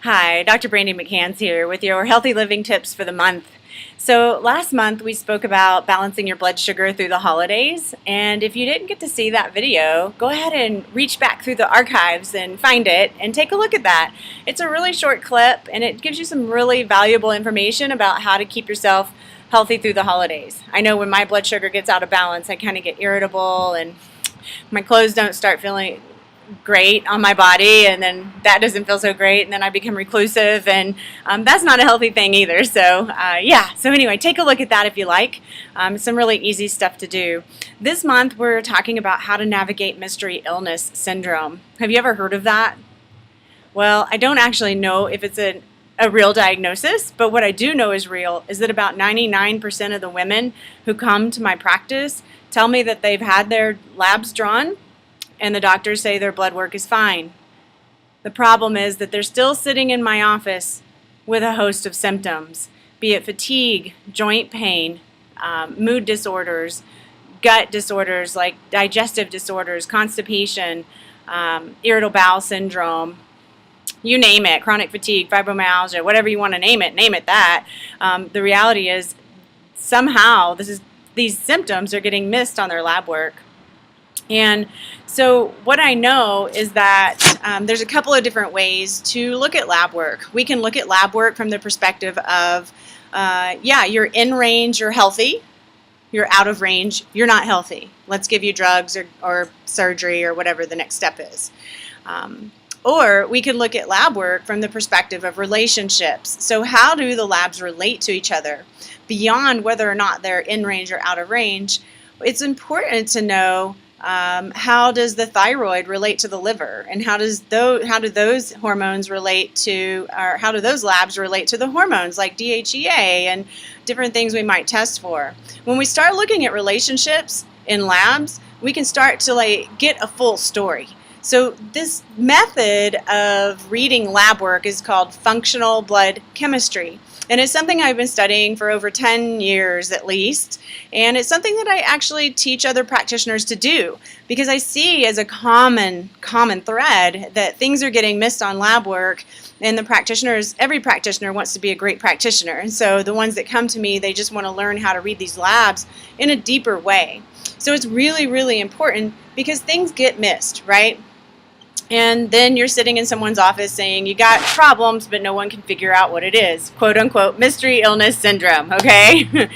Hi, Dr. Brandy McCans here with your healthy living tips for the month. So last month we spoke about balancing your blood sugar through the holidays, and if you didn't get to see that video, go ahead and reach back through the archives and find it and take a look at that. It's a really short clip and it gives you some really valuable information about how to keep yourself healthy through the holidays. I know when my blood sugar gets out of balance, I kind of get irritable and my clothes don't start feeling great on my body, and then that doesn't feel so great, and then I become reclusive, and that's not a healthy thing either. So so anyway, take a look at that if you like. Some really easy stuff to do. This month we're talking about how to navigate mystery illness syndrome. Have you ever heard of that? Well, I don't actually know if it's a real diagnosis, but what I do know is real is that about 99% of the women who come to my practice tell me that they've had their labs drawn and the doctors say their blood work is fine. The problem is that they're still sitting in my office with a host of symptoms, be it fatigue, joint pain, mood disorders, gut disorders like digestive disorders, constipation, irritable bowel syndrome, you name it, chronic fatigue, fibromyalgia, whatever you want to name it that. The reality is somehow these symptoms are getting missed on their lab work. And so what I know is that there's a couple of different ways to look at lab work. We can look at lab work from the perspective of, you're in range, you're healthy. You're out of range, you're not healthy. Let's give you drugs or surgery or whatever the next step is. Or we can look at lab work from the perspective of relationships. So how do the labs relate to each other? Beyond whether or not they're in range or out of range, it's important to know how does the thyroid relate to the liver, and how do those hormones relate to, or how do those labs relate to the hormones like DHEA and different things we might test for. When we start looking at relationships in labs, we can start to get a full story. So this method of reading lab work is called functional blood chemistry. And it's something I've been studying for over 10 years at least. And it's something that I actually teach other practitioners to do because I see as a common thread that things are getting missed on lab work, and every practitioner wants to be a great practitioner. And so the ones that come to me, they just want to learn how to read these labs in a deeper way. So it's really, really important because things get missed, right? And then you're sitting in someone's office saying you got problems, but no one can figure out what it is. Quote unquote, mystery illness syndrome, okay?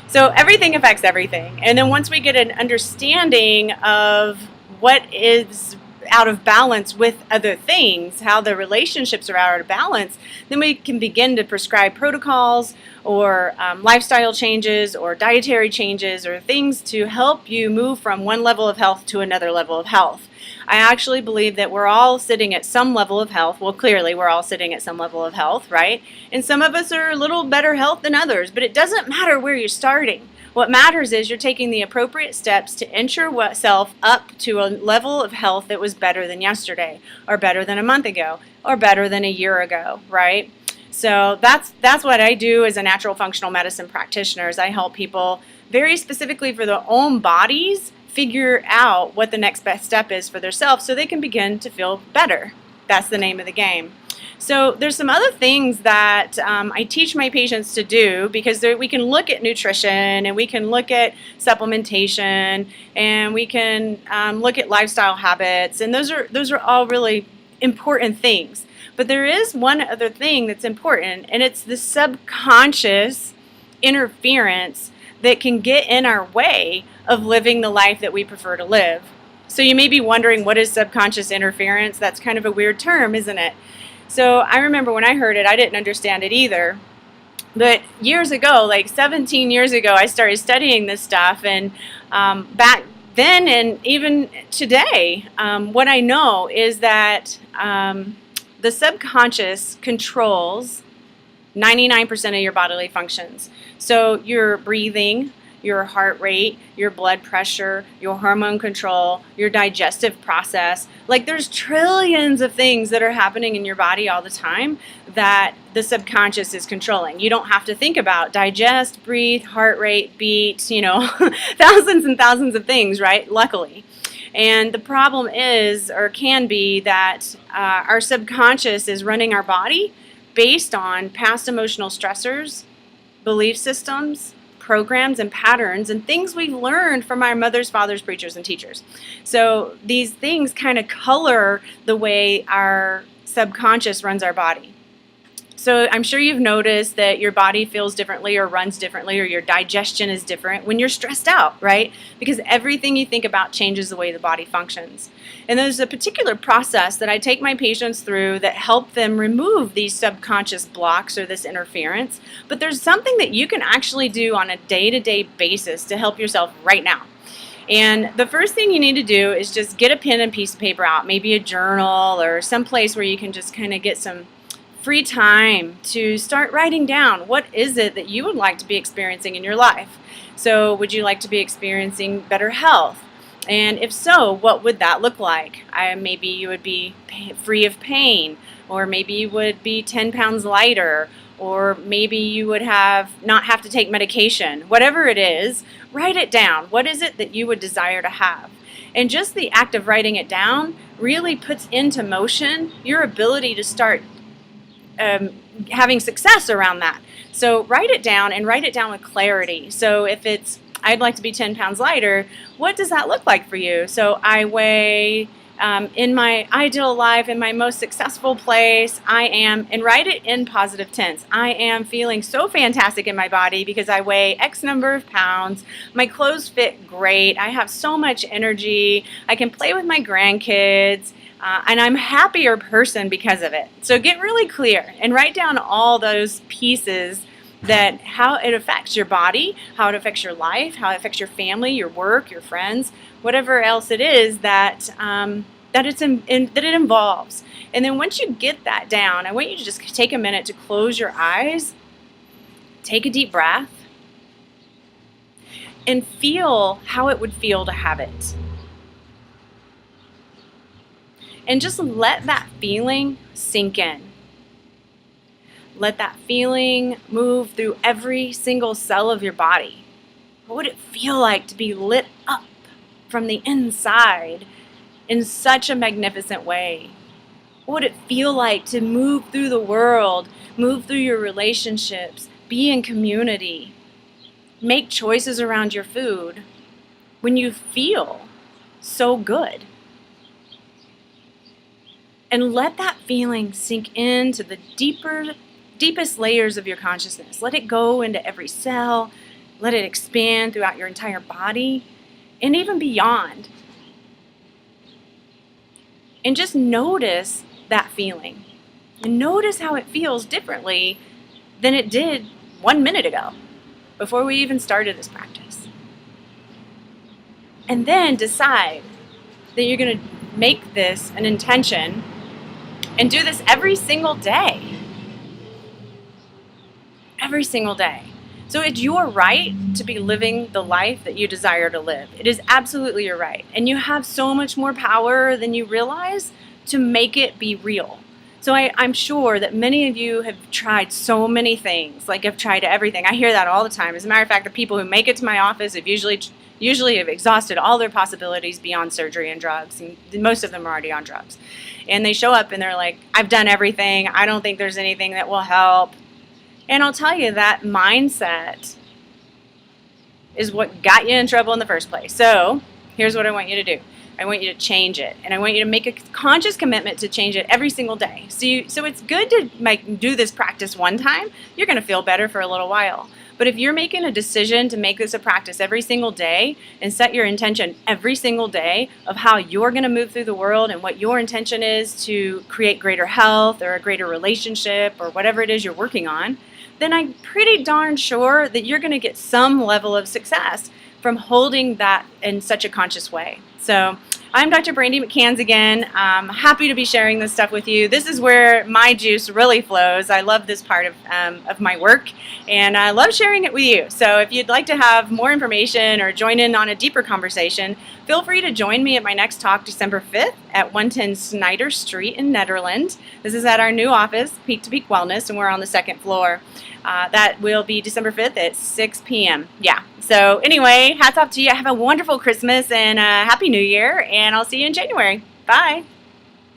So everything affects everything. And then once we get an understanding of what is out of balance with other things, how the relationships are out of balance, then we can begin to prescribe protocols or lifestyle changes or dietary changes or things to help you move from one level of health to another level of health. I actually believe that we're all sitting at some level of health. Well, clearly we're all sitting at some level of health, right? And some of us are a little better health than others, but it doesn't matter where you're starting. What matters is you're taking the appropriate steps to inch yourself up to a level of health that was better than yesterday, or better than a month ago, or better than a year ago, right? So that's what I do as a natural functional medicine practitioner, is I help people very specifically for their own bodies figure out what the next best step is for themselves so they can begin to feel better. That's the name of the game. So there's some other things that I teach my patients to do, because we can look at nutrition and we can look at supplementation and we can look at lifestyle habits, and those are all really important things. But there is one other thing that's important, and it's the subconscious interference that can get in our way of living the life that we prefer to live. So you may be wondering, what is subconscious interference? That's kind of a weird term, isn't it? So I remember when I heard it, I didn't understand it either. But years ago, like 17 years ago, I started studying this stuff, and back then and even today, what I know is that the subconscious controls 99% of your bodily functions. So your breathing, your heart rate, your blood pressure, your hormone control, your digestive process. Like, there's trillions of things that are happening in your body all the time that the subconscious is controlling. You don't have to think about digest, breathe, heart rate, beat, thousands and thousands of things, right? Luckily. And the problem is, or can be, that our subconscious is running our body based on past emotional stressors, belief systems, programs, and patterns, and things we've learned from our mothers, fathers, preachers, and teachers. So these things kind of color the way our subconscious runs our body. So I'm sure you've noticed that your body feels differently or runs differently, or your digestion is different when you're stressed out, right? Because everything you think about changes the way the body functions. And there's a particular process that I take my patients through that help them remove these subconscious blocks or this interference. But there's something that you can actually do on a day-to-day basis to help yourself right now. And the first thing you need to do is just get a pen and piece of paper out, maybe a journal or some place where you can just kind of get some free time to start writing down what is it that you would like to be experiencing in your life. So would you like to be experiencing better health? And if so, what would that look like? Maybe you would be free of pain, or maybe you would be 10 pounds lighter, or maybe you would not have to take medication. Whatever it is, write it down. What is it that you would desire to have? And just the act of writing it down really puts into motion your ability to start having success around that. So write it down, and write it down with clarity. So if it's, I'd like to be 10 pounds lighter, what does that look like for you? So I weigh, in my ideal life, in my most successful place, I am, and write it in positive tense. I am feeling so fantastic in my body because I weigh X number of pounds. My clothes fit great. I have so much energy. I can play with my grandkids. And I'm a happier person because of it. So get really clear and write down all those pieces, that how it affects your body, how it affects your life, how it affects your family, your work, your friends, whatever else it is that it involves. And then once you get that down, I want you to just take a minute to close your eyes, take a deep breath, and feel how it would feel to have it. And just let that feeling sink in. Let that feeling move through every single cell of your body. What would it feel like to be lit up from the inside in such a magnificent way? What would it feel like to move through the world, move through your relationships, be in community, make choices around your food when you feel so good? And let that feeling sink into the deepest layers of your consciousness. Let it go into every cell. Let it expand throughout your entire body and even beyond. And just notice that feeling. And notice how it feels differently than it did 1 minute ago, before we even started this practice. And then decide that you're going to make this an intention and do this every single day. Every single day. So it's your right to be living the life that you desire to live. It is absolutely your right. And you have so much more power than you realize to make it be real. So I'm sure that many of you have tried so many things, like have tried everything. I hear that all the time. As a matter of fact, the people who make it to my office have usually have exhausted all their possibilities beyond surgery and drugs, and most of them are already on drugs. And they show up and they're like, I've done everything. I don't think there's anything that will help. And I'll tell you, that mindset is what got you in trouble in the first place. So here's what I want you to do. I want you to change it, and I want you to make a conscious commitment to change it every single day. So it's good to do this practice one time. You're going to feel better for a little while. But if you're making a decision to make this a practice every single day and set your intention every single day of how you're going to move through the world and what your intention is to create greater health or a greater relationship or whatever it is you're working on, then I'm pretty darn sure that you're going to get some level of success from holding that in such a conscious way. So I'm Dr. Brandy McCans again. I'm happy to be sharing this stuff with you. This is where my juice really flows. I love this part of my work, and I love sharing it with you. So if you'd like to have more information or join in on a deeper conversation, feel free to join me at my next talk December 5th at 110 Snyder Street in Nederland. This is at our new office, Peak to Peak Wellness, and we're on the second floor. That will be December 5th at 6 p.m. Yeah, So anyway, hats off to you. Have a wonderful Christmas and Happy New Year, and I'll see you in January. Bye.